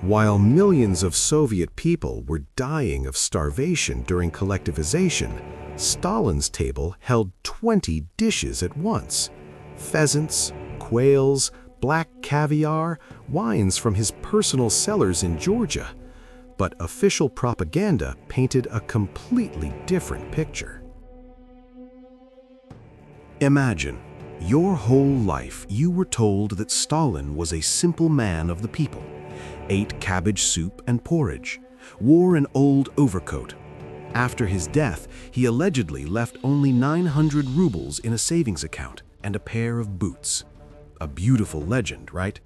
While millions of Soviet people were dying of starvation during collectivization, Stalin's table held 20 dishes at once. Pheasants, quails, black caviar, wines from his personal cellars in Georgia. But official propaganda painted a completely different picture. Imagine, your whole life you were told that Stalin was a simple man of the people, ate cabbage soup and porridge, wore an old overcoat. After his death, he allegedly left only 900 rubles in a savings account and a pair of boots. A beautiful legend, right?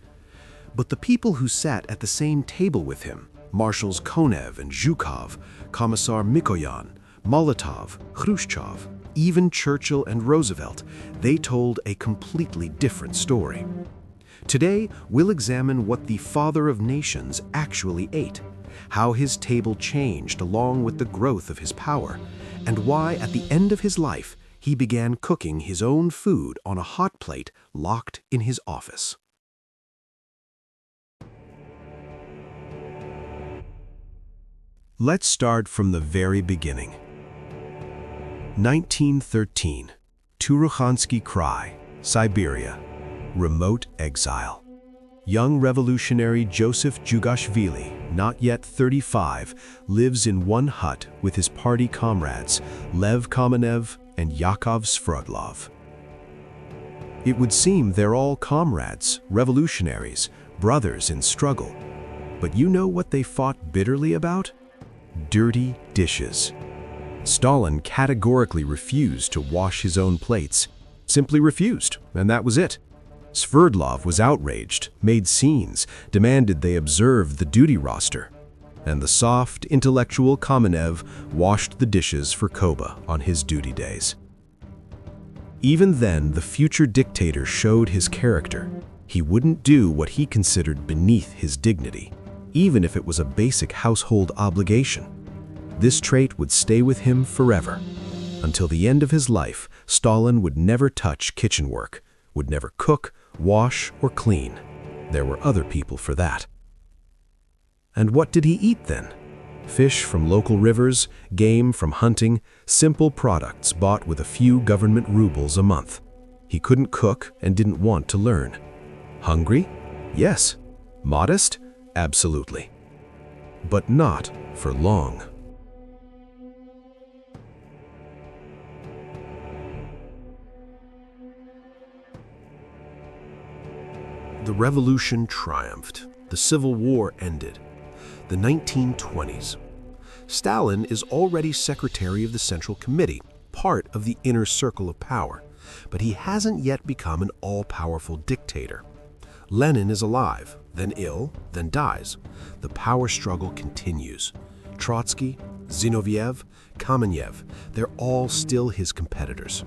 But the people who sat at the same table with him, Marshals Konev and Zhukov, Commissar Mikoyan, Molotov, Khrushchev, even Churchill and Roosevelt, they told a completely different story. Today, we'll examine what the father of nations actually ate, how his table changed along with the growth of his power, and why at the end of his life, he began cooking his own food on a hot plate locked in his office. Let's start from the very beginning. 1913, Turukhansky Krai, Siberia, remote exile. Young revolutionary Joseph Jugashvili, not yet 35, lives in one hut with his party comrades, Lev Kamenev and Yakov Sverdlov. It would seem they're all comrades, revolutionaries, brothers in struggle. But you know what they fought bitterly about? Dirty dishes. Stalin categorically refused to wash his own plates. Simply refused, and that was it. Sverdlov was outraged, made scenes, demanded they observe the duty roster. And the soft, intellectual Kamenev washed the dishes for Koba on his duty days. Even then, the future dictator showed his character. He wouldn't do what he considered beneath his dignity, even if it was a basic household obligation. This trait would stay with him forever. Until the end of his life, Stalin would never touch kitchen work, would never cook, wash, or clean. There were other people for that. And what did he eat then? Fish from local rivers, game from hunting, simple products bought with a few government rubles a month. He couldn't cook and didn't want to learn. Hungry? Yes. Modest? Absolutely. But not for long. The revolution triumphed. The Civil War ended. The 1920s. Stalin is already secretary of the Central Committee, part of the inner circle of power, but he hasn't yet become an all-powerful dictator. Lenin is alive, then ill, then dies. The power struggle continues. Trotsky, Zinoviev, Kamenev, they're all still his competitors.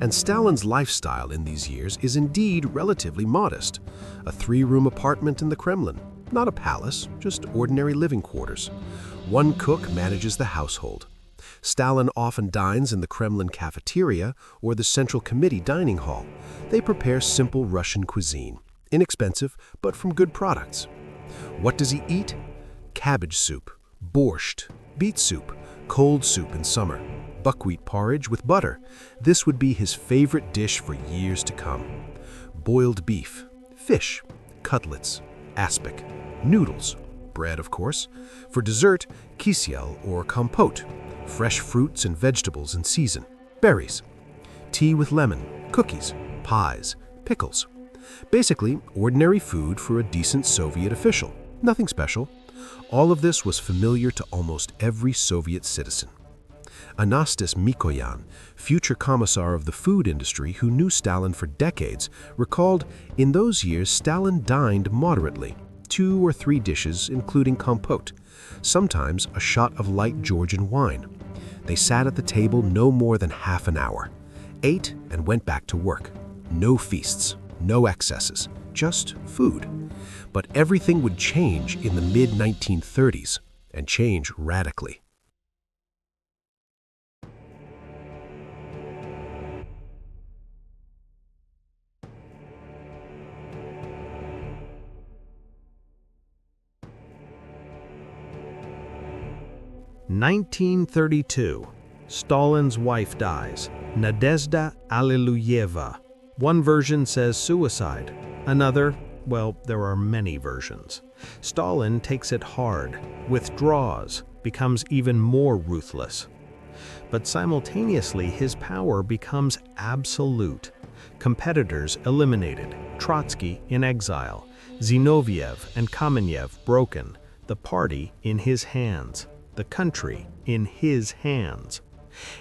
And Stalin's lifestyle in these years is indeed relatively modest. A 3-room apartment in the Kremlin, not a palace, just ordinary living quarters. One cook manages the household. Stalin often dines in the Kremlin cafeteria or the Central Committee dining hall. They prepare simple Russian cuisine, inexpensive but from good products. What does he eat? Cabbage soup, borscht, beet soup, cold soup in summer, buckwheat porridge with butter. This would be his favorite dish for years to come. Boiled beef, fish, cutlets, aspic, noodles, bread of course. For dessert, kysiel or compote, fresh fruits and vegetables in season, berries. Tea with lemon, cookies, pies, pickles. Basically, ordinary food for a decent Soviet official. Nothing special. All of this was familiar to almost every Soviet citizen. Anastas Mikoyan, future commissar of the food industry who knew Stalin for decades, recalled, in those years Stalin dined moderately, 2 or 3 dishes including compote, sometimes a shot of light Georgian wine. They sat at the table no more than half an hour, ate and went back to work. No feasts, no excesses, just food. But everything would change in the mid-1930s, and change radically. 1932. Stalin's wife dies. Nadezhda Alliluyeva. One version says suicide. Another, well, there are many versions. Stalin takes it hard, withdraws, becomes even more ruthless. But simultaneously, his power becomes absolute. Competitors eliminated, Trotsky in exile, Zinoviev and Kamenev broken, the party in his hands, the country in his hands.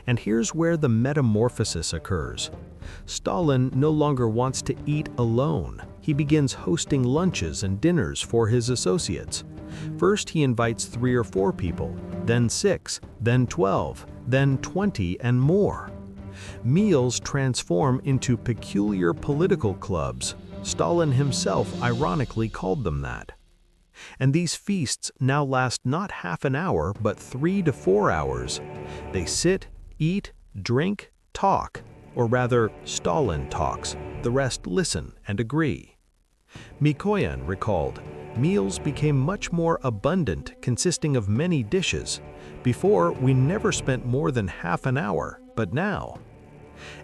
And here's where the metamorphosis occurs. Stalin no longer wants to eat alone. He begins hosting lunches and dinners for his associates. First, he invites 3 or 4 people, then 6, then 12, then 20 and more. Meals transform into peculiar political clubs. Stalin himself ironically called them that. And these feasts now last not half an hour, but 3 to 4 hours. They sit, eat, drink, talk, or rather, Stalin talks. The rest listen and agree. Mikoyan recalled, meals became much more abundant, consisting of many dishes. Before, we never spent more than half an hour, but now.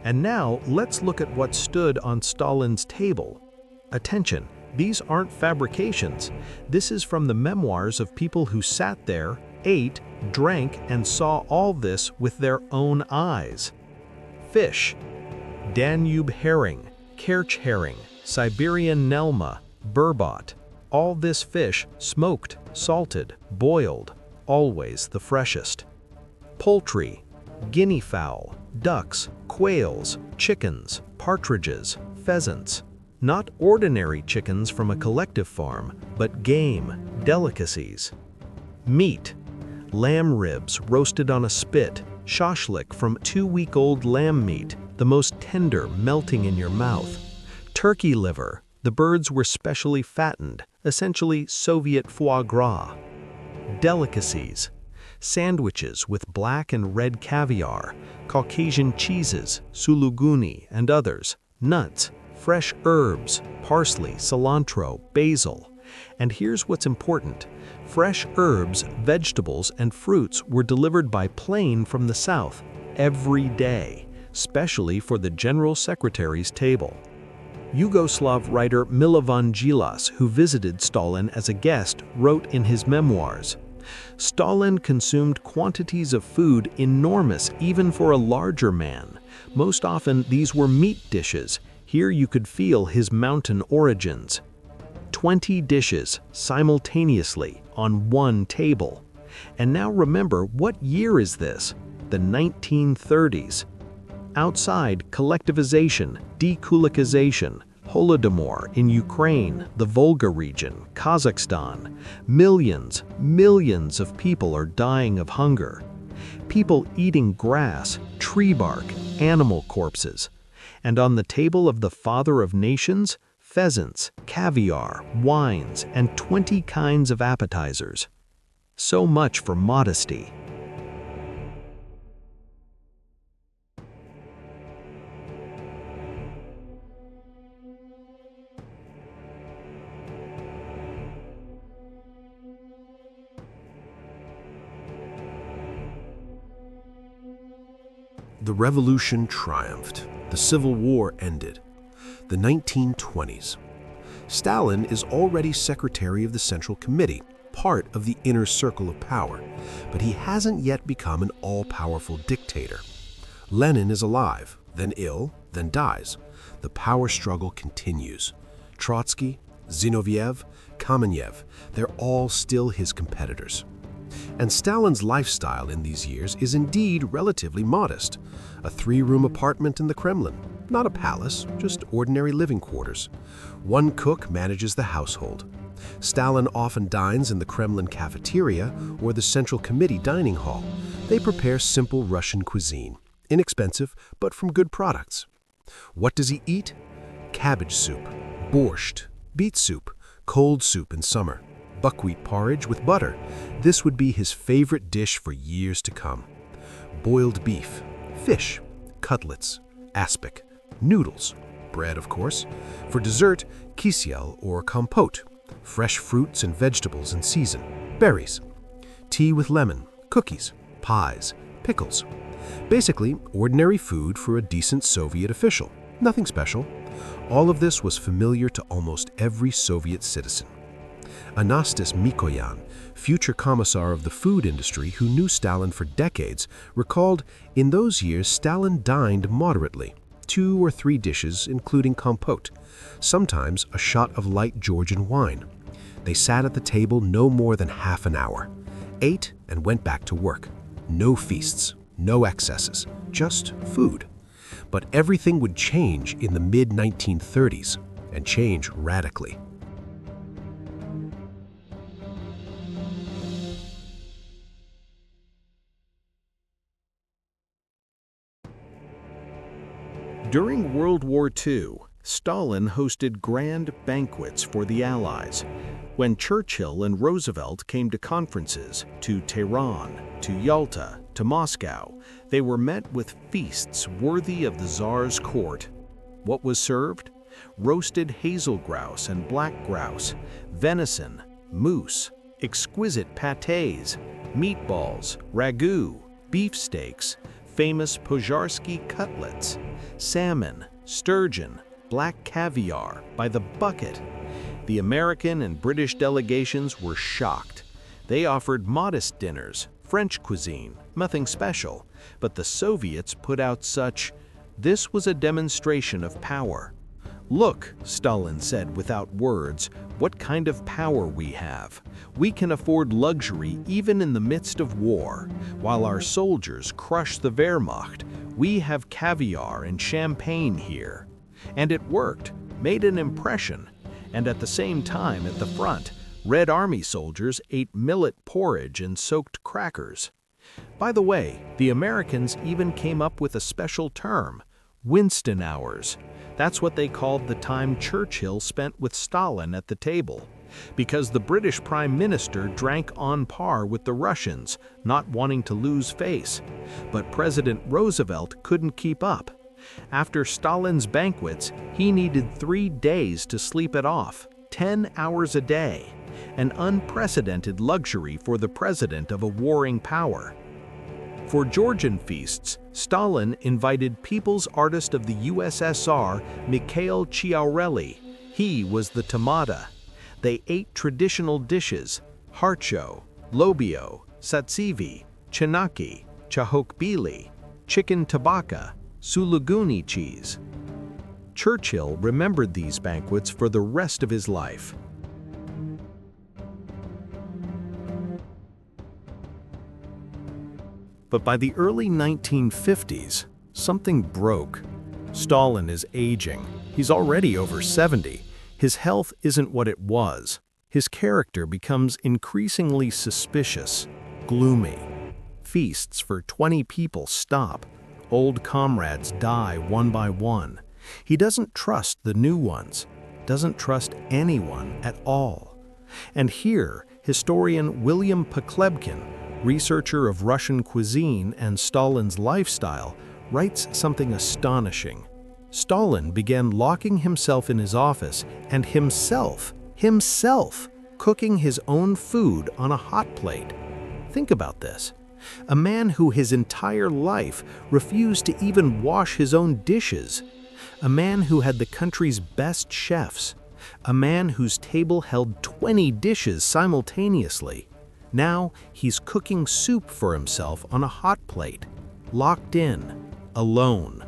And now, let's look at what stood on Stalin's table. Attention, these aren't fabrications. This is from the memoirs of people who sat there, ate, drank, and saw all this with their own eyes. Fish. Danube herring, Kerch herring, Siberian nelma, burbot. All this fish smoked, salted, boiled, always the freshest. Poultry. Guinea fowl, ducks, quails, chickens, partridges, pheasants. Not ordinary chickens from a collective farm, but game, delicacies. Meat. Lamb ribs roasted on a spit, shashlik from 2-week-old lamb meat, the most tender melting in your mouth. Turkey liver. The birds were specially fattened, essentially Soviet foie gras. Delicacies. Sandwiches with black and red caviar, Caucasian cheeses, suluguni, and others, nuts, fresh herbs, parsley, cilantro, basil. And here's what's important. Fresh herbs, vegetables, and fruits were delivered by plane from the south every day, specially for the General Secretary's table. Yugoslav writer Milovan Djilas, who visited Stalin as a guest, wrote in his memoirs, Stalin consumed quantities of food enormous even for a larger man. Most often these were meat dishes. Here you could feel his mountain origins. 20 dishes simultaneously on one table. And now remember, what year is this? The 1930s. Outside, collectivization, dekulakization, Holodomor in Ukraine, the Volga region, Kazakhstan. Millions of people are dying of hunger. People eating grass, tree bark, animal corpses. And on the table of the father of nations, pheasants, caviar, wines, and 20 kinds of appetizers. So much for modesty. The revolution triumphed. The Civil War ended. The 1920s. Stalin is already secretary of the Central Committee, part of the inner circle of power, but he hasn't yet become an all-powerful dictator. Lenin is alive, then ill, then dies. The power struggle continues. Trotsky, Zinoviev, Kamenev, they're all still his competitors. And Stalin's lifestyle in these years is indeed relatively modest. A 3-room apartment in the Kremlin, not a palace, just ordinary living quarters. One cook manages the household. Stalin often dines in the Kremlin cafeteria or the Central Committee dining hall. They prepare simple Russian cuisine, inexpensive but from good products. What does he eat? Cabbage soup, borscht, beet soup, cold soup in summer, buckwheat porridge with butter. This would be his favorite dish for years to come. Boiled beef, fish, cutlets, aspic, noodles, bread of course. For dessert, kisiel or compote, fresh fruits and vegetables in season, berries, tea with lemon, cookies. pies, pickles. Basically, ordinary food for a decent Soviet official. Nothing special. All of this was familiar to almost every Soviet citizen. Anastas Mikoyan, future commissar of the food industry who knew Stalin for decades, recalled, in those years Stalin dined moderately, 2 or 3 dishes including compote, sometimes a shot of light Georgian wine. They sat at the table no more than half an hour, ate and went back to work. No feasts, no excesses, just food. But everything would change in the mid-1930s, and change radically. During World War II, Stalin hosted grand banquets for the Allies. When Churchill and Roosevelt came to conferences, to Tehran, to Yalta, to Moscow, they were met with feasts worthy of the Tsar's court. What was served? Roasted hazel grouse and black grouse, venison, moose, exquisite pâtés, meatballs, ragu, beefsteaks, famous Požarsky cutlets, salmon, sturgeon, black caviar by the bucket. The American and British delegations were shocked. They offered modest dinners, French cuisine, nothing special, but the Soviets put out such. This was a demonstration of power. "Look," Stalin said without words, "what kind of power we have. We can afford luxury even in the midst of war. While our soldiers crush the Wehrmacht, we have caviar and champagne here." And it worked, made an impression. And at the same time, at the front, Red Army soldiers ate millet porridge and soaked crackers. By the way, the Americans even came up with a special term, Winston hours. That's what they called the time Churchill spent with Stalin at the table, because the British Prime Minister drank on par with the Russians, not wanting to lose face. But President Roosevelt couldn't keep up. After Stalin's banquets, he needed 3 days to sleep it off, 10 hours a day, an unprecedented luxury for the president of a warring power. For Georgian feasts, Stalin invited People's Artist of the USSR, Mikhail Chiaureli. He was the tamada. They ate traditional dishes, harcho, lobio, satsivi, chinaki, chahokbili, chicken tabaka, suluguni cheese. Churchill remembered these banquets for the rest of his life. But by the early 1950s, something broke. Stalin is aging. He's already over 70. His health isn't what it was. His character becomes increasingly suspicious, gloomy. Feasts for 20 people stop. Old comrades die one by one. He doesn't trust the new ones, doesn't trust anyone at all. And here, historian William Poklebkin, researcher of Russian cuisine and Stalin's lifestyle, writes something astonishing. Stalin began locking himself in his office and himself, cooking his own food on a hot plate. Think about this. A man who his entire life refused to even wash his own dishes. A man who had the country's best chefs. A man whose table held 20 dishes simultaneously. Now he's cooking soup for himself on a hot plate, locked in, alone.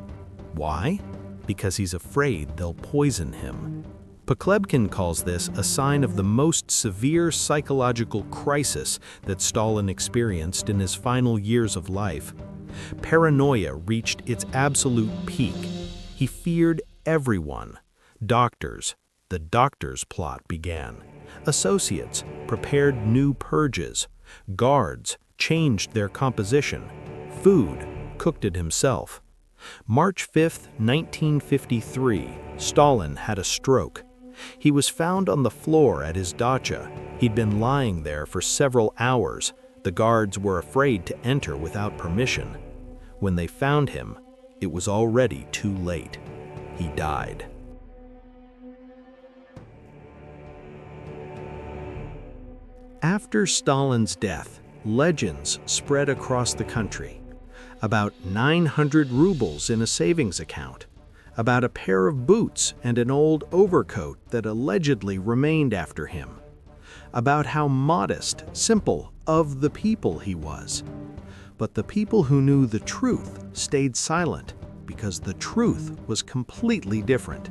Why? Because he's afraid they'll poison him. Poklebkin calls this a sign of the most severe psychological crisis that Stalin experienced in his final years of life. Paranoia reached its absolute peak. He feared everyone. Doctors. The doctor's plot began. Associates prepared new purges. Guards changed their composition. Food cooked it himself. March 5, 1953, Stalin had a stroke. He was found on the floor at his dacha. He'd been lying there for several hours. The guards were afraid to enter without permission. When they found him, it was already too late. He died. After Stalin's death, legends spread across the country. About 900 rubles in a savings account. About a pair of boots and an old overcoat that allegedly remained after him. About how modest, simple, of the people he was. But the people who knew the truth stayed silent because the truth was completely different.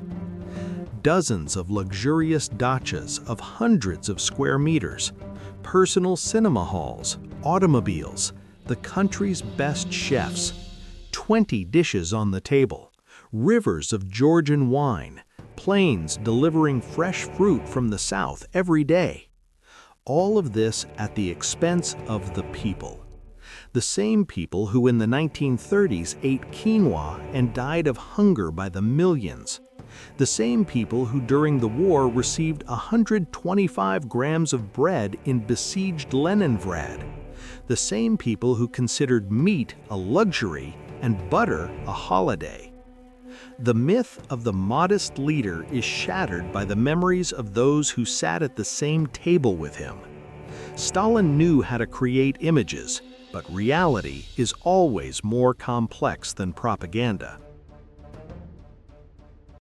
Dozens of luxurious dachas of hundreds of square meters, personal cinema halls, automobiles, the country's best chefs, 20 dishes on the table, rivers of Georgian wine, planes delivering fresh fruit from the south every day. All of this at the expense of the people. The same people who in the 1930s ate quinoa and died of hunger by the millions. The same people who during the war received 125 grams of bread in besieged Leningrad. The same people who considered meat a luxury and butter a holiday. The myth of the modest leader is shattered by the memories of those who sat at the same table with him. Stalin knew how to create images, but reality is always more complex than propaganda.